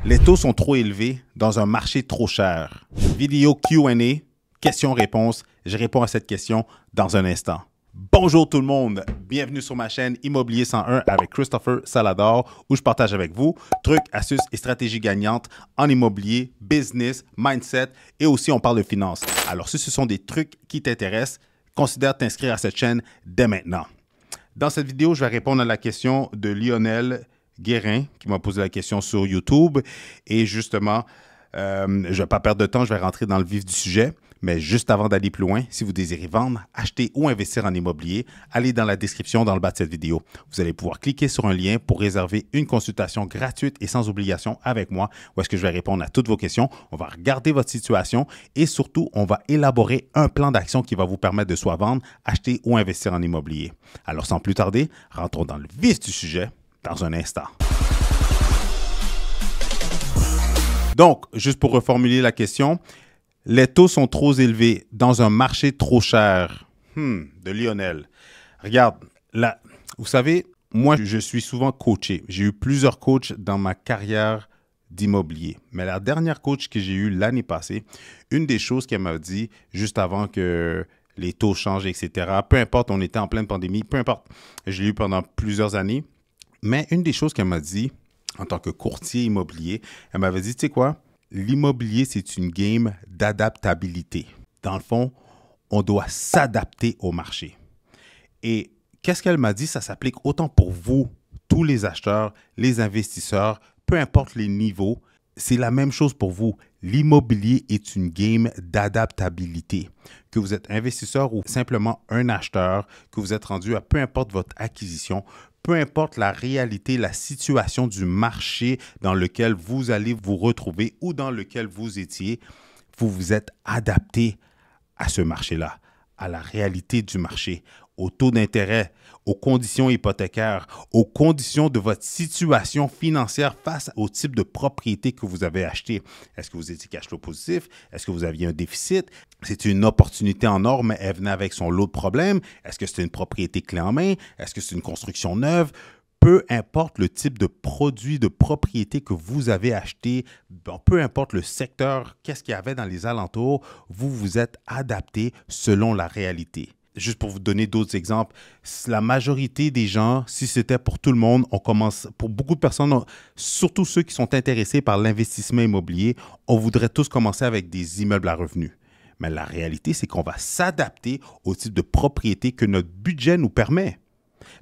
Les taux sont trop élevés dans un marché trop cher. Vidéo Q&A, questions-réponses. Je réponds à cette question dans un instant. Bonjour tout le monde, bienvenue sur ma chaîne Immobilier 101 avec Christopher Salador où je partage avec vous trucs, astuces et stratégies gagnantes en immobilier, business, mindset et aussi on parle de finances. Alors si ce sont des trucs qui t'intéressent, considère t'inscrire à cette chaîne dès maintenant. Dans cette vidéo, je vais répondre à la question de Lionel Guérin qui m'a posé la question sur YouTube et justement, je ne vais pas perdre de temps, je vais rentrer dans le vif du sujet. Mais juste avant d'aller plus loin, si vous désirez vendre, acheter ou investir en immobilier, allez dans la description dans le bas de cette vidéo. Vous allez pouvoir cliquer sur un lien pour réserver une consultation gratuite et sans obligation avec moi où est-ce que je vais répondre à toutes vos questions. On va regarder votre situation et surtout, on va élaborer un plan d'action qui va vous permettre de soit vendre, acheter ou investir en immobilier. Alors sans plus tarder, rentrons dans le vif du sujet dans un instant. Donc, juste pour reformuler la question, les taux sont trop élevés dans un marché trop cher. De Lionel. Regarde, là, vous savez, moi, je suis souvent coaché. J'ai eu plusieurs coachs dans ma carrière d'immobilier. Mais la dernière coach que j'ai eue l'année passée, une des choses qu'elle m'a dit juste avant que les taux changent, etc., peu importe, on était en pleine pandémie, peu importe, je l'ai eu pendant plusieurs années. Mais une des choses qu'elle m'a dit en tant que courtier immobilier, elle m'avait dit, tu sais quoi? L'immobilier, c'est une game d'adaptabilité. Dans le fond, on doit s'adapter au marché. Et qu'est-ce qu'elle m'a dit? Ça s'applique autant pour vous, tous les acheteurs, les investisseurs, peu importe les niveaux. C'est la même chose pour vous. L'immobilier est une game d'adaptabilité. Que vous êtes investisseur ou simplement un acheteur, que vous êtes rendu à peu importe votre acquisition, peu importe la réalité, la situation du marché dans lequel vous allez vous retrouver ou dans lequel vous étiez, vous vous êtes adapté à ce marché-là, à la réalité du marché, au taux d'intérêt, aux conditions hypothécaires, aux conditions de votre situation financière face au type de propriété que vous avez acheté. Est-ce que vous étiez cash flow positif? Est-ce que vous aviez un déficit? C'est une opportunité en or, mais elle venait avec son lot de problèmes. Est-ce que c'est une propriété clé en main? Est-ce que c'est une construction neuve? Peu importe le type de produit, de propriété que vous avez acheté, peu importe le secteur, qu'est-ce qu'il y avait dans les alentours, vous vous êtes adapté selon la réalité. Juste pour vous donner d'autres exemples, la majorité des gens, si c'était pour tout le monde, on commence, pour beaucoup de personnes, surtout ceux qui sont intéressés par l'investissement immobilier, on voudrait tous commencer avec des immeubles à revenus. Mais la réalité, c'est qu'on va s'adapter au type de propriété que notre budget nous permet.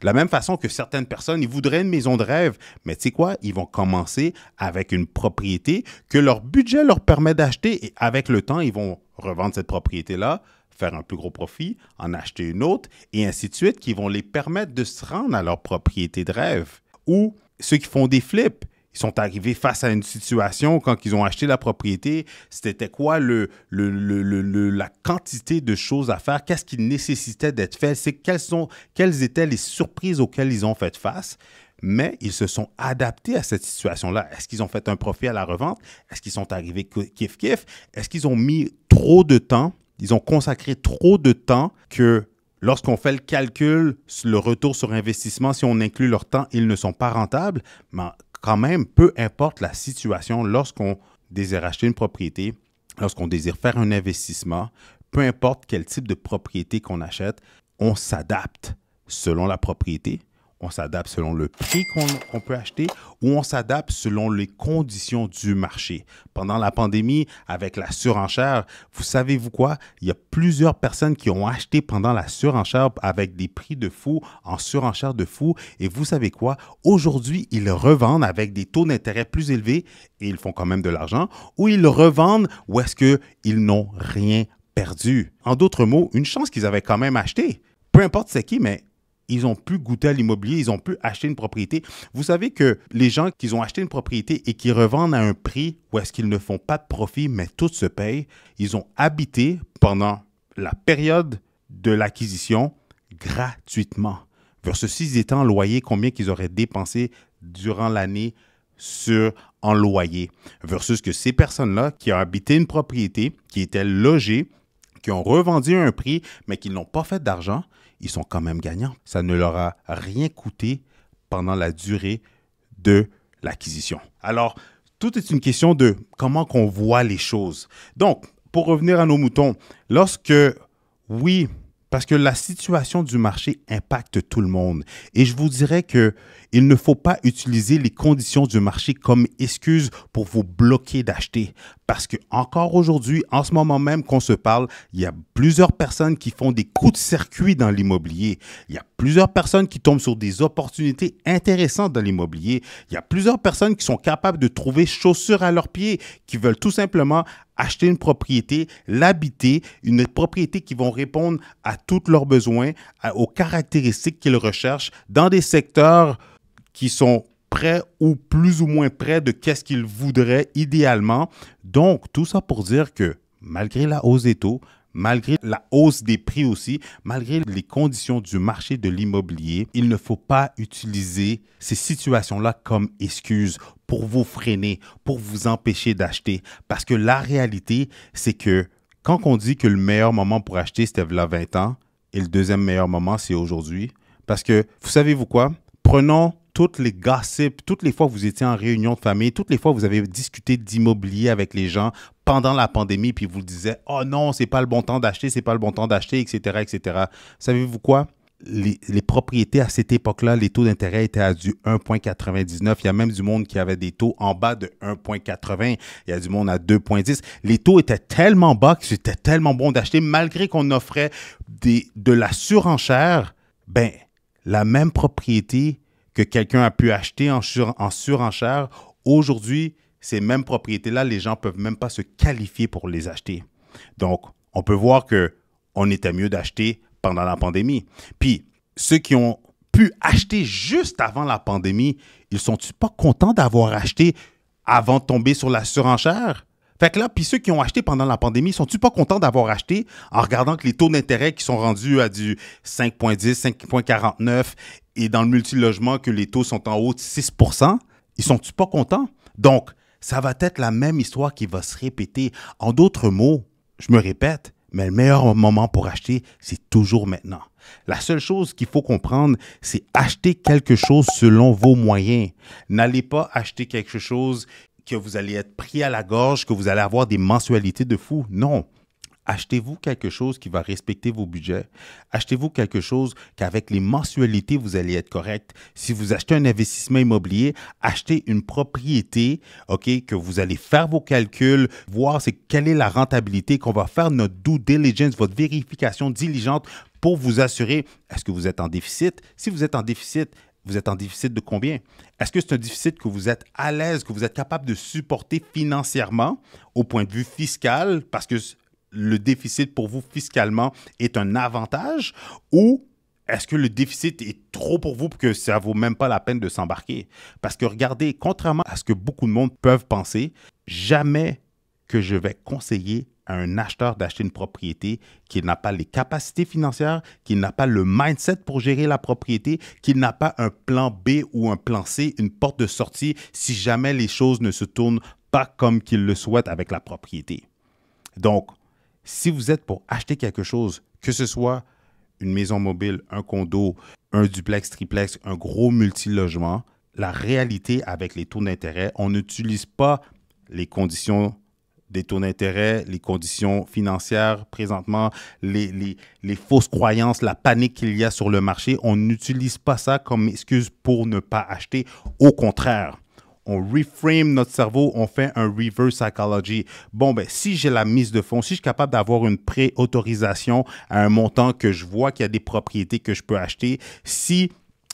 De la même façon que certaines personnes, ils voudraient une maison de rêve, mais tu sais quoi, ils vont commencer avec une propriété que leur budget leur permet d'acheter et avec le temps, ils vont revendre cette propriété-là, faire un plus gros profit, en acheter une autre et ainsi de suite qui vont les permettre de se rendre à leur propriété de rêve. Ou ceux qui font des flips, ils sont arrivés face à une situation quand ils ont acheté la propriété, c'était quoi la quantité de choses à faire, qu'est-ce qui nécessitait d'être fait, quelles étaient les surprises auxquelles ils ont fait face, mais ils se sont adaptés à cette situation-là. Est-ce qu'ils ont fait un profit à la revente? Est-ce qu'ils sont arrivés kiff-kiff? Est-ce qu'ils ont mis trop de temps? Ils ont consacré trop de temps que lorsqu'on fait le calcul, le retour sur investissement, si on inclut leur temps, ils ne sont pas rentables. Mais quand même, peu importe la situation, lorsqu'on désire acheter une propriété, lorsqu'on désire faire un investissement, peu importe quel type de propriété qu'on achète, on s'adapte selon la propriété. On s'adapte selon le prix qu'on peut acheter ou on s'adapte selon les conditions du marché. Pendant la pandémie, avec la surenchère, vous savez-vous quoi? Il y a plusieurs personnes qui ont acheté pendant la surenchère avec des prix de fou, en surenchère de fou. Et vous savez quoi? Aujourd'hui, ils revendent avec des taux d'intérêt plus élevés et ils font quand même de l'argent. Ou ils revendent où est-ce qu'ils n'ont rien perdu. En d'autres mots, une chance qu'ils avaient quand même acheté. Peu importe c'est qui, mais ils ont pu goûter à l'immobilier, ils ont pu acheter une propriété. Vous savez que les gens qui ont acheté une propriété et qui revendent à un prix où est-ce qu'ils ne font pas de profit, mais tout se paye, ils ont habité pendant la période de l'acquisition gratuitement. Versus s'ils étaient en loyer, combien qu'ils auraient dépensé durant l'année en loyer. Versus que ces personnes-là qui ont habité une propriété, qui étaient logées, qui ont revendu à un prix, mais qui n'ont pas fait d'argent, ils sont quand même gagnants. Ça ne leur a rien coûté pendant la durée de l'acquisition. Alors, tout est une question de comment qu'on voit les choses. Donc, pour revenir à nos moutons, oui, parce que la situation du marché impacte tout le monde. Et je vous dirais que il ne faut pas utiliser les conditions du marché comme excuse pour vous bloquer d'acheter. Parce que encore aujourd'hui, en ce moment même qu'on se parle, il y a plusieurs personnes qui font des coups de circuit dans l'immobilier. Il y a plusieurs personnes qui tombent sur des opportunités intéressantes dans l'immobilier. Il y a plusieurs personnes qui sont capables de trouver chaussures à leurs pieds, qui veulent tout simplement acheter une propriété, l'habiter, une propriété qui vont répondre à tous leurs besoins, aux caractéristiques qu'ils recherchent dans des secteurs qui sont près ou plus ou moins près de qu'est-ce qu'ils voudraient idéalement. Donc, tout ça pour dire que malgré la hausse des taux, malgré la hausse des prix aussi, malgré les conditions du marché de l'immobilier, il ne faut pas utiliser ces situations-là comme excuse pour vous freiner, pour vous empêcher d'acheter. Parce que la réalité, c'est que quand on dit que le meilleur moment pour acheter, c'était il y a 20 ans, et le deuxième meilleur moment, c'est aujourd'hui. Parce que, vous savez-vous quoi? Prenons toutes les gossips, toutes les fois que vous étiez en réunion de famille, toutes les fois que vous avez discuté d'immobilier avec les gens pendant la pandémie, puis vous disiez « Oh non, c'est pas le bon temps d'acheter, c'est pas le bon temps d'acheter, etc. etc. » Savez-vous quoi? Les propriétés à cette époque-là, les taux d'intérêt étaient à du 1,99. Il y a même du monde qui avait des taux en bas de 1,80. Il y a du monde à 2,10. Les taux étaient tellement bas que c'était tellement bon d'acheter, malgré qu'on offrait de la surenchère. Ben, la même propriété que quelqu'un a pu acheter en surenchère, aujourd'hui, ces mêmes propriétés-là, les gens ne peuvent même pas se qualifier pour les acheter. Donc, on peut voir qu'on était mieux d'acheter pendant la pandémie. Puis, ceux qui ont pu acheter juste avant la pandémie, ils sont-ils pas contents d'avoir acheté avant de tomber sur la surenchère? Fait que là, puis ceux qui ont acheté pendant la pandémie, sont-ils pas contents d'avoir acheté en regardant que les taux d'intérêt qui sont rendus à du 5,10, 5,49 et dans le multilogement que les taux sont en haut de 6 %, ils sont-ils pas contents? Donc, ça va être la même histoire qui va se répéter. En d'autres mots, je me répète, mais le meilleur moment pour acheter, c'est toujours maintenant. La seule chose qu'il faut comprendre, c'est acheter quelque chose selon vos moyens. N'allez pas acheter quelque chose que vous allez être pris à la gorge, que vous allez avoir des mensualités de fou. Non. Achetez-vous quelque chose qui va respecter vos budgets. Achetez-vous quelque chose qu'avec les mensualités, vous allez être correct. Si vous achetez un investissement immobilier, achetez une propriété, OK, que vous allez faire vos calculs, voir quelle est la rentabilité, qu'on va faire notre due diligence, votre vérification diligente pour vous assurer, est-ce que vous êtes en déficit? Si vous êtes en déficit, vous êtes en déficit de combien? Est-ce que c'est un déficit que vous êtes à l'aise, que vous êtes capable de supporter financièrement au point de vue fiscal, parce que le déficit pour vous fiscalement est un avantage, ou est-ce que le déficit est trop pour vous pour que ça ne vaut même pas la peine de s'embarquer? Parce que regardez, contrairement à ce que beaucoup de monde peuvent penser, jamais que je vais conseiller à un acheteur d'acheter une propriété qui n'a pas les capacités financières, qui n'a pas le mindset pour gérer la propriété, qui n'a pas un plan B ou un plan C, une porte de sortie si jamais les choses ne se tournent pas comme qu'il le souhaite avec la propriété. Donc, si vous êtes pour acheter quelque chose, que ce soit une maison mobile, un condo, un duplex, triplex, un gros multilogement, la réalité avec les taux d'intérêt, on n'utilise pas les conditions des taux d'intérêt, les conditions financières présentement, les fausses croyances, la panique qu'il y a sur le marché. On n'utilise pas ça comme excuse pour ne pas acheter. Au contraire, on reframe notre cerveau, on fait un reverse psychology. Bon, ben, si j'ai la mise de fonds, si je suis capable d'avoir une pré-autorisation à un montant que je vois qu'il y a des propriétés que je peux acheter, si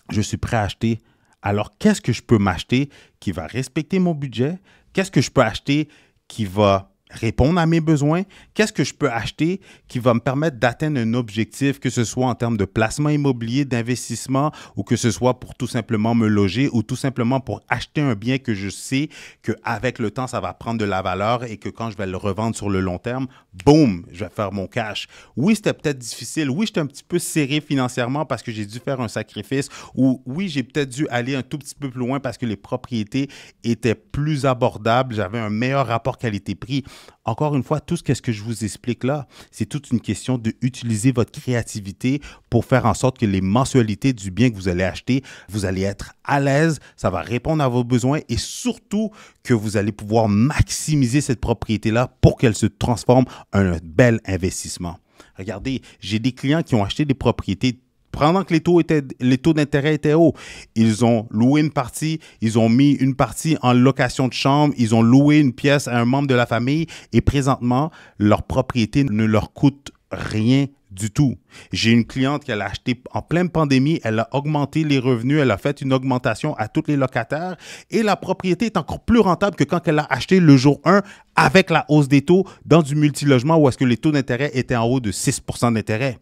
je suis prêt à acheter, alors qu'est-ce que je peux m'acheter qui va respecter mon budget? Qu'est-ce que je peux acheter qui va répondre à mes besoins? Qu'est-ce que je peux acheter qui va me permettre d'atteindre un objectif, que ce soit en termes de placement immobilier, d'investissement, ou que ce soit pour tout simplement me loger, ou tout simplement pour acheter un bien que je sais qu'avec le temps, ça va prendre de la valeur et que quand je vais le revendre sur le long terme, boum, je vais faire mon cash. Oui, c'était peut-être difficile. Oui, j'étais un petit peu serré financièrement parce que j'ai dû faire un sacrifice. Ou oui, j'ai peut-être dû aller un tout petit peu plus loin parce que les propriétés étaient plus abordables. J'avais un meilleur rapport qualité-prix. Encore une fois, tout ce que je vous explique là, c'est toute une question d'utiliser votre créativité pour faire en sorte que les mensualités du bien que vous allez acheter, vous allez être à l'aise, ça va répondre à vos besoins et surtout que vous allez pouvoir maximiser cette propriété-là pour qu'elle se transforme en un bel investissement. Regardez, j'ai des clients qui ont acheté des propriétés pendant que les taux d'intérêt étaient hauts. Ils ont loué une partie, ils ont mis une partie en location de chambre, ils ont loué une pièce à un membre de la famille et présentement, leur propriété ne leur coûte rien du tout. J'ai une cliente qui a acheté en pleine pandémie, elle a augmenté les revenus, elle a fait une augmentation à tous les locataires et la propriété est encore plus rentable que quand elle a acheté le jour 1 avec la hausse des taux dans du multilogement où est-ce que les taux d'intérêt étaient en haut de 6% d'intérêt.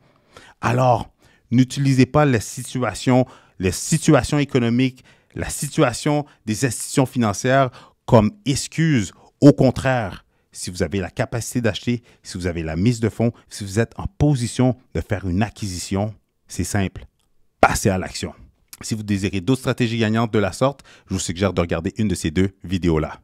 Alors, n'utilisez pas les situations économiques, la situation des institutions financières comme excuse. Au contraire, si vous avez la capacité d'acheter, si vous avez la mise de fonds, si vous êtes en position de faire une acquisition, c'est simple, passez à l'action. Si vous désirez d'autres stratégies gagnantes de la sorte, je vous suggère de regarder une de ces 2 vidéos-là.